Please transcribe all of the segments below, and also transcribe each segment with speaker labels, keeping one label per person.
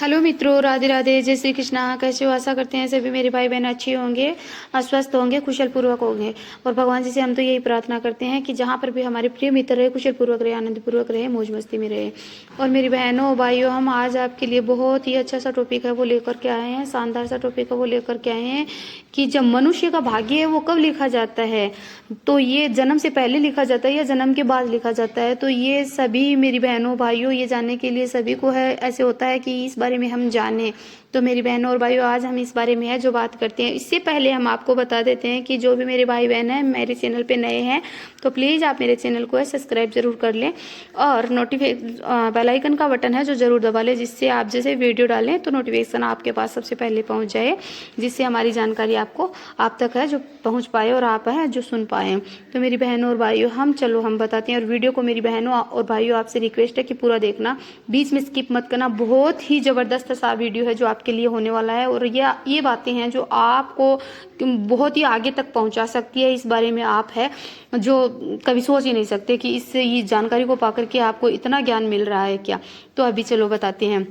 Speaker 1: Hello मित्रों, राधे राधे, जय श्री कृष्णा। कैसे हो? आशा करते हैं सभी मेरे भाई बहन अच्छे होंगे, स्वस्थ होंगे, कुशल पूर्वक होंगे। और भगवान जी से हम तो यही प्रार्थना करते हैं कि जहाँ पर भी हमारे प्रिय मित्र रहे, कुशल पूर्वक रहे, आनंद पूर्वक रहे, मौज मस्ती में रहे। और मेरी बहनों भाइयों, हम आज आपके लिए बहुत ही अच्छा सा टॉपिक है वो लेकर के आए हैं, शानदार सा टॉपिक है वो लेकर के आए हैं कि जब मनुष्य का भाग्य है वो कब लिखा जाता है। तो ये जन्म से पहले लिखा जाता है या जन्म के बाद लिखा जाता है। तो ये सभी मेरी बहनों भाइयों, ये जानने के लिए सभी को है, ऐसे होता है कि इस बारे में हम जानें। तो मेरी बहनों और भाइयों, आज हम इस बारे में है जो बात करते हैं। इससे पहले हम आपको बता देते हैं कि जो भी मेरे भाई बहन हैं मेरे चैनल पे नए हैं तो प्लीज़ आप मेरे चैनल को है सब्सक्राइब जरूर कर लें और बेल आइकन का बटन है जो जरूर दबा लें, जिससे आप जैसे वीडियो डालें तो नोटिफिकेशन आपके पास सबसे पहले पहुंच जाए, जिससे हमारी जानकारी आपको आप तक है जो पहुंच पाए और आप है जो सुन पाए। तो मेरी बहनों और भाइयों, हम बताते हैं। और वीडियो को मेरी बहनों और भाइयों आपसे रिक्वेस्ट है कि पूरा देखना, बीच में स्किप मत करना। बहुत ही ज़बरदस्त सा वीडियो है जो आपके लिए होने वाला है और ये बातें हैं जो आपको बहुत ही आगे तक पहुंचा सकती है। इस बारे में आप है जो कभी सोच ही नहीं सकते कि इससे ये जानकारी को पाकर के आपको इतना ज्ञान मिल रहा है क्या। तो अभी चलो बताते हैं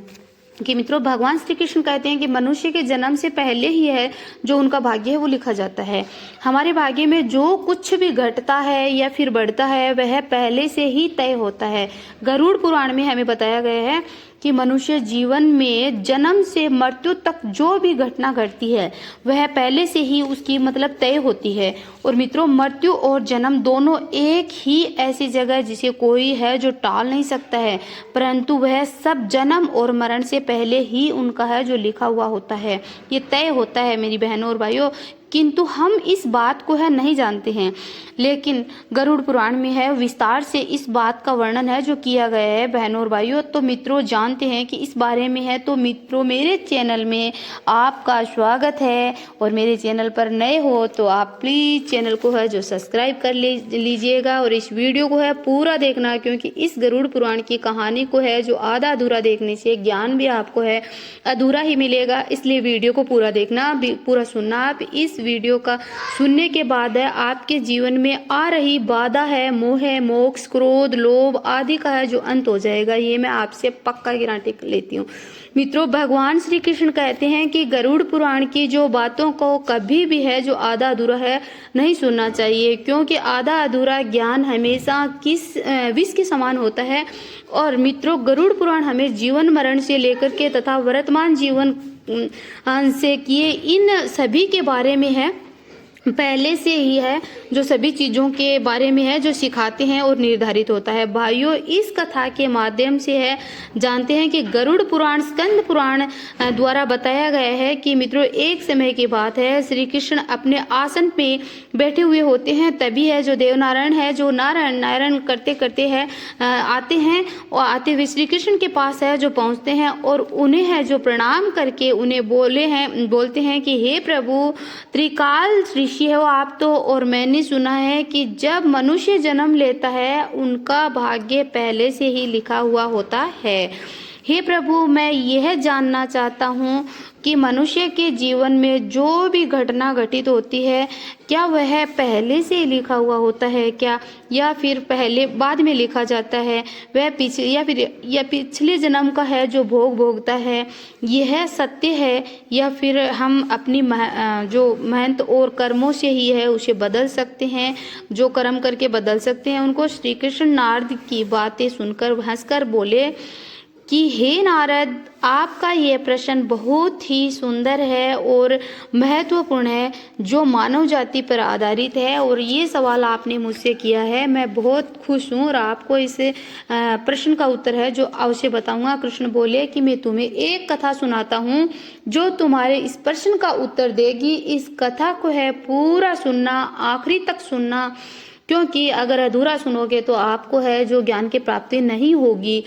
Speaker 1: कि मित्रों, भगवान श्री कृष्ण कहते हैं कि मनुष्य के जन्म से पहले ही है जो उनका भाग्य है वो लिखा जाता है। हमारे भाग्य में जो कुछ भी घटता है या फिर बढ़ता है वह पहले से ही तय होता है। गरुड़ पुराण में हमें बताया गया है कि मनुष्य जीवन में जन्म से मृत्यु तक जो भी घटना घटती है वह पहले से ही उसकी मतलब तय होती है। और मित्रों, मृत्यु और जन्म दोनों एक ही ऐसी जगह है जिसे कोई है जो टाल नहीं सकता है, परंतु वह सब जन्म और मरण से पहले ही उनका है जो लिखा हुआ होता है, ये तय होता है मेरी बहनों और भाइयों। किंतु हम इस बात को है नहीं जानते हैं, लेकिन गरुड़ पुराण में है विस्तार से इस बात का वर्णन है जो किया गया है बहनों और भाइयों। तो मित्रों, जानते हैं कि इस बारे में है। तो मित्रों, मेरे चैनल में आपका स्वागत है और मेरे चैनल पर नए हो तो आप प्लीज़ चैनल को है जो सब्सक्राइब कर लीजिएगा और इस वीडियो को है पूरा देखना, क्योंकि इस गरुड़ पुराण की कहानी को है जो आधा अधूरा देखने से ज्ञान भी आपको है अधूरा ही मिलेगा। इसलिए वीडियो को पूरा देखना, पूरा सुनना। आप इस वीडियो का सुनने के बाद है आपके जीवन में आ रही बाधा है, मोह है, मोक्ष, क्रोध, लोभ आदि का है जो अंत हो जाएगा। ये मैं आपसे पक्का गारंटी लेती हूँ। मित्रों, भगवान श्री कृष्ण कहते हैं कि गरुड़ पुराण की जो बातों को कभी भी है जो आधा अधूरा है नहीं सुनना चाहिए, क्योंकि आधा अधूरा ज्ञान हमेशा विष के समान होता है। और मित्रों, गरुड़ पुराण हमें जीवन मरण से लेकर के तथा वर्तमान जीवन से किए इन सभी के बारे में है पहले से ही है जो सभी चीज़ों के बारे में है जो सिखाते हैं और निर्धारित होता है। भाइयों, इस कथा के माध्यम से है जानते हैं कि गरुड़ पुराण स्कंद पुराण द्वारा बताया गया है कि मित्रों, एक समय की बात है, श्री कृष्ण अपने आसन पे बैठे हुए होते हैं। तभी है जो देवनारायण है जो नारायण करते करते है आते हैं और आते हुए श्री कृष्ण के पास है जो पहुंचते हैं और उन्हें है जो प्रणाम करके उन्हें बोलते हैं कि हे प्रभु, त्रिकाल ऋषि है वो आप तो, और मैंने सुना है कि जब मनुष्य जन्म लेता है उनका भाग्य पहले से ही लिखा हुआ होता है। हे प्रभु, मैं यह जानना चाहता हूँ कि मनुष्य के जीवन में जो भी घटना घटित होती है क्या वह पहले से लिखा हुआ होता है क्या, या फिर पहले बाद में लिखा जाता है, वह पिछले जन्म का है जो भोग भोगता है यह सत्य है, या फिर हम अपनी जो मेहनत और कर्मों से ही है उसे बदल सकते हैं, जो कर्म करके बदल सकते हैं उनको। श्री कृष्ण नारद की बातें सुनकर हंसकर बोले कि हे नारद, आपका ये प्रश्न बहुत ही सुंदर है और महत्वपूर्ण है जो मानव जाति पर आधारित है, और ये सवाल आपने मुझसे किया है। मैं बहुत खुश हूँ और आपको इस प्रश्न का उत्तर है जो अवश्य बताऊंगा। कृष्ण बोले कि मैं तुम्हें एक कथा सुनाता हूँ जो तुम्हारे इस प्रश्न का उत्तर देगी। इस कथा को है पूरा सुनना, आखिरी तक सुनना, क्योंकि अगर अधूरा सुनोगे तो आपको है जो ज्ञान की प्राप्ति नहीं होगी।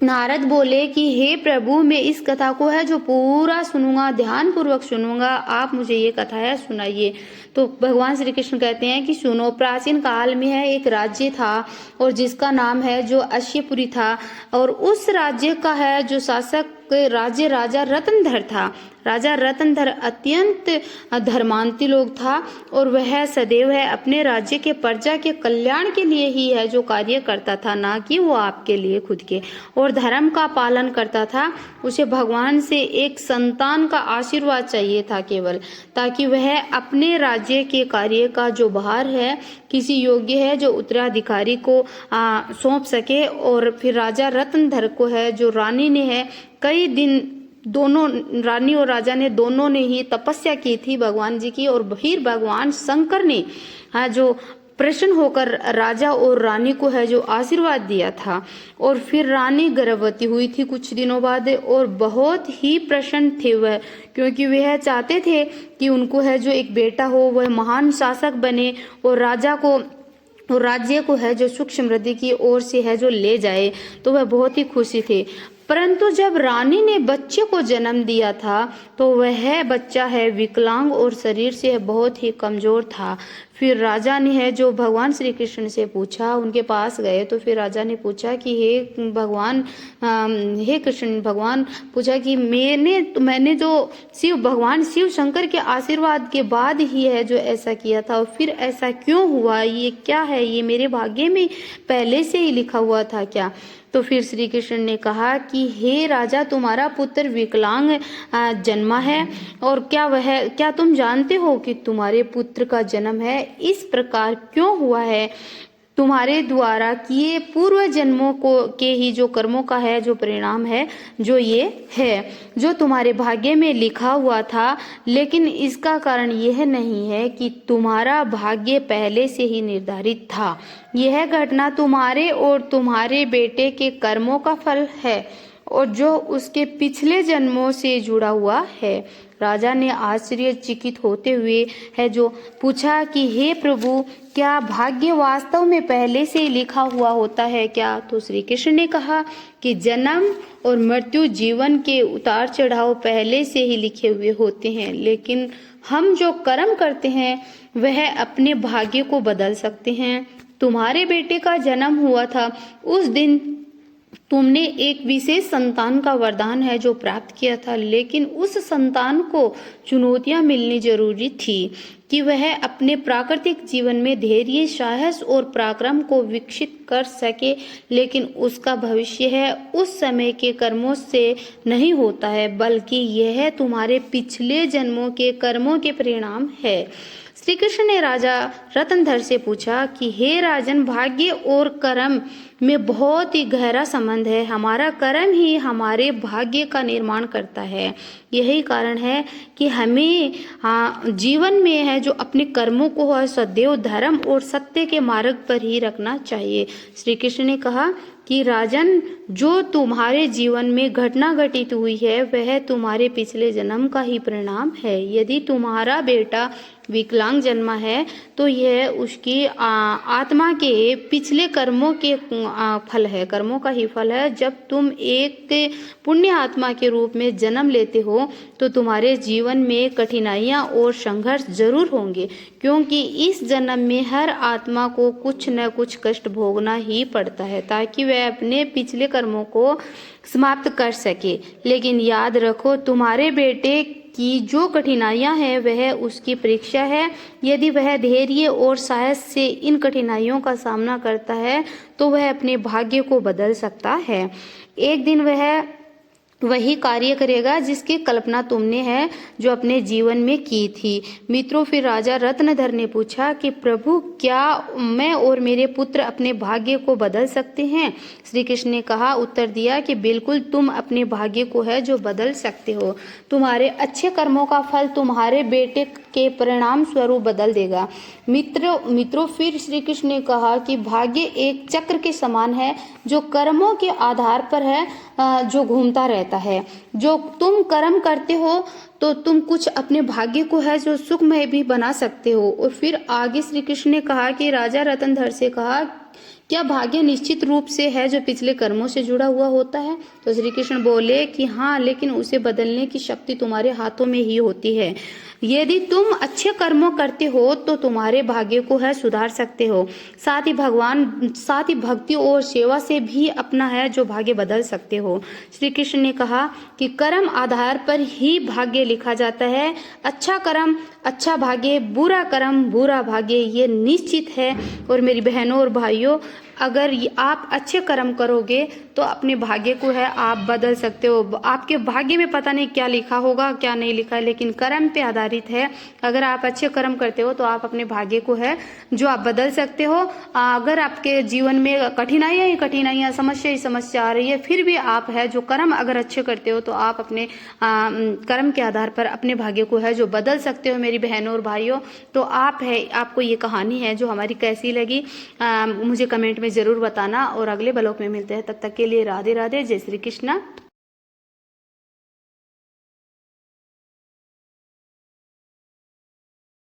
Speaker 1: नारद बोले कि हे प्रभु, मैं इस कथा को है जो पूरा सुनूंगा, ध्यान पूर्वक सुनूंगा, आप मुझे ये कथा है सुनाइए। तो भगवान श्री कृष्ण कहते हैं कि सुनो, प्राचीन काल में है एक राज्य था और जिसका नाम है जो अश्यपुरी था, और उस राज्य का है जो शासक राज्य राजा रत्नधर था। राजा रत्नधर अत्यंत धर्मांती लोग था और वह सदैव है अपने राज्य के प्रजा के कल्याण के लिए ही है जो कार्य करता था, ना कि वो आपके लिए खुद के, और धर्म का पालन करता था। उसे भगवान से एक संतान का आशीर्वाद चाहिए था केवल, ताकि वह अपने राज्य के कार्य का जो भार है किसी योग्य है जो उत्तराधिकारी को सौंप सके। और फिर राजा रत्नधर को है जो रानी ने है कई दिन, दोनों रानी और राजा ने दोनों ने ही तपस्या की थी भगवान जी की, और फिर भगवान शंकर ने जो प्रसन्न होकर राजा और रानी को है जो आशीर्वाद दिया था। और फिर रानी गर्भवती हुई थी कुछ दिनों बाद, और बहुत ही प्रसन्न थे वह, क्योंकि वह चाहते थे कि उनको है जो एक बेटा हो, वह महान शासक बने और राजा को और राज्य को है जो सुख समृद्धि की ओर से है जो ले जाए। तो वह बहुत ही खुशी थे। परंतु जब रानी ने बच्चे को जन्म दिया था तो वह बच्चा है विकलांग और शरीर से बहुत ही कमजोर था। फिर राजा ने है जो भगवान श्री कृष्ण से पूछा, उनके पास गए तो फिर राजा ने पूछा कि हे भगवान, हे कृष्ण, भगवान पूछा कि मैंने जो भगवान शिव शंकर के आशीर्वाद के बाद ही है जो ऐसा किया था, और फिर ऐसा क्यों हुआ, ये क्या है, ये मेरे भाग्य में पहले से ही लिखा हुआ था क्या? तो फिर श्री कृष्ण ने कहा कि हे राजा, तुम्हारा पुत्र विकलांग जन्मा है, और क्या तुम जानते हो कि तुम्हारे पुत्र का जन्म है इस प्रकार क्यों हुआ है? तुम्हारे द्वारा किए पूर्व जन्मों के ही जो कर्मों का है जो परिणाम है जो ये है, जो तुम्हारे भाग्य में लिखा हुआ था। लेकिन इसका कारण यह नहीं है कि तुम्हारा भाग्य पहले से ही निर्धारित था। यह घटना तुम्हारे और तुम्हारे बेटे के कर्मों का फल है और जो उसके पिछले जन्मों से जुड़ा हुआ है। राजा ने आश्चर्यचकित होते हुए है जो पूछा कि हे प्रभु, क्या भाग्य वास्तव में पहले से ही लिखा हुआ होता है क्या? तो श्री कृष्ण ने कहा कि जन्म और मृत्यु, जीवन के उतार चढ़ाव पहले से ही लिखे हुए होते हैं, लेकिन हम जो कर्म करते हैं वह अपने भाग्य को बदल सकते हैं। तुम्हारे बेटे का जन्म हुआ था, उस दिन तुमने एक विशेष संतान का वरदान है जो प्राप्त किया था, लेकिन उस संतान को चुनौतियां मिलनी जरूरी थी कि वह अपने प्राकृतिक जीवन में धैर्य, साहस और पराक्रम को विकसित कर सके। लेकिन उसका भविष्य है उस समय के कर्मों से नहीं होता है, बल्कि यह तुम्हारे पिछले जन्मों के कर्मों के परिणाम है। श्री कृष्ण ने राजा रत्नधर से पूछा कि हे राजन, भाग्य और कर्म में बहुत ही गहरा संबंध है। हमारा कर्म ही हमारे भाग्य का निर्माण करता है। यही कारण है कि हमें जीवन में है जो अपने कर्मों को सदैव धर्म और सत्य के मार्ग पर ही रखना चाहिए। श्री कृष्ण ने कहा कि राजन, जो तुम्हारे जीवन में घटना घटित हुई है वह तुम्हारे पिछले जन्म का ही परिणाम है। यदि तुम्हारा बेटा विकलांग जन्मा है तो यह उसकी आत्मा के पिछले कर्मों के फल है, कर्मों का ही फल है। जब तुम एक पुण्य आत्मा के रूप में जन्म लेते हो तो तुम्हारे जीवन में कठिनाइयाँ और संघर्ष जरूर होंगे, क्योंकि इस जन्म में हर आत्मा को कुछ न कुछ कष्ट भोगना ही पड़ता है ताकि वह अपने पिछले कर्मों को समाप्त कर सके। लेकिन याद रखो, तुम्हारे बेटे की जो कठिनाइयां हैं वह उसकी परीक्षा है। यदि वह धैर्य और साहस से इन कठिनाइयों का सामना करता है तो वह अपने भाग्य को बदल सकता है। एक दिन वह वही कार्य करेगा जिसकी कल्पना तुमने है जो अपने जीवन में की थी। मित्रों, फिर राजा रत्नधर ने पूछा कि प्रभु, क्या मैं और मेरे पुत्र अपने भाग्य को बदल सकते हैं? श्री कृष्ण ने कहा, उत्तर दिया कि बिल्कुल, तुम अपने भाग्य को है जो बदल सकते हो। तुम्हारे अच्छे कर्मों का फल तुम्हारे बेटे के परिणाम स्वरूप बदल देगा। मित्रों, फिर श्री कृष्ण ने कहा कि भाग्य एक चक्र के समान है जो कर्मों के आधार पर है जो घूमता रहता है। जो तुम कर्म करते हो तो तुम कुछ अपने भाग्य को है जो सुखमय भी बना सकते हो। और फिर आगे श्री कृष्ण ने कहा कि राजा रत्नधर से कहा क्या भाग्य निश्चित रूप से है जो पिछले कर्मों से जुड़ा हुआ होता है? तो श्री कृष्ण बोले कि हाँ, लेकिन उसे बदलने की शक्ति तुम्हारे हाथों में ही होती है। यदि तुम अच्छे कर्मों करते हो तो तुम्हारे भाग्य को है सुधार सकते हो। साथ ही भक्ति और सेवा से भी अपना है जो भाग्य बदल सकते हो। श्री कृष्ण ने कहा कि कर्म आधार पर ही भाग्य लिखा जाता है। अच्छा कर्म अच्छा भाग्य, बुरा कर्म बुरा भाग्य, ये निश्चित है। और मेरी बहनों और भाइयों, अगर आप अच्छे कर्म करोगे तो अपने भाग्य को है आप बदल सकते हो। आपके भाग्य में पता नहीं क्या लिखा होगा क्या नहीं लिखा है, लेकिन कर्म पे आधारित है। अगर आप अच्छे कर्म करते हो तो आप अपने भाग्य को है जो आप बदल सकते हो। अगर आपके जीवन में कठिनाइयाँ समस्या आ रही है, फिर भी आप है जो कर्म अगर अच्छे करते हो तो आप अपने कर्म के आधार पर अपने भाग्य को है जो बदल सकते हो। मेरी बहनों और भाइयों, तो आपको ये कहानी है जो हमारी कैसी लगी, मुझे कमेंट में ज़रूर बताना। और अगले ब्लॉग में मिलते हैं, तब तक के लिए राधे राधे, जय श्री कृष्णा।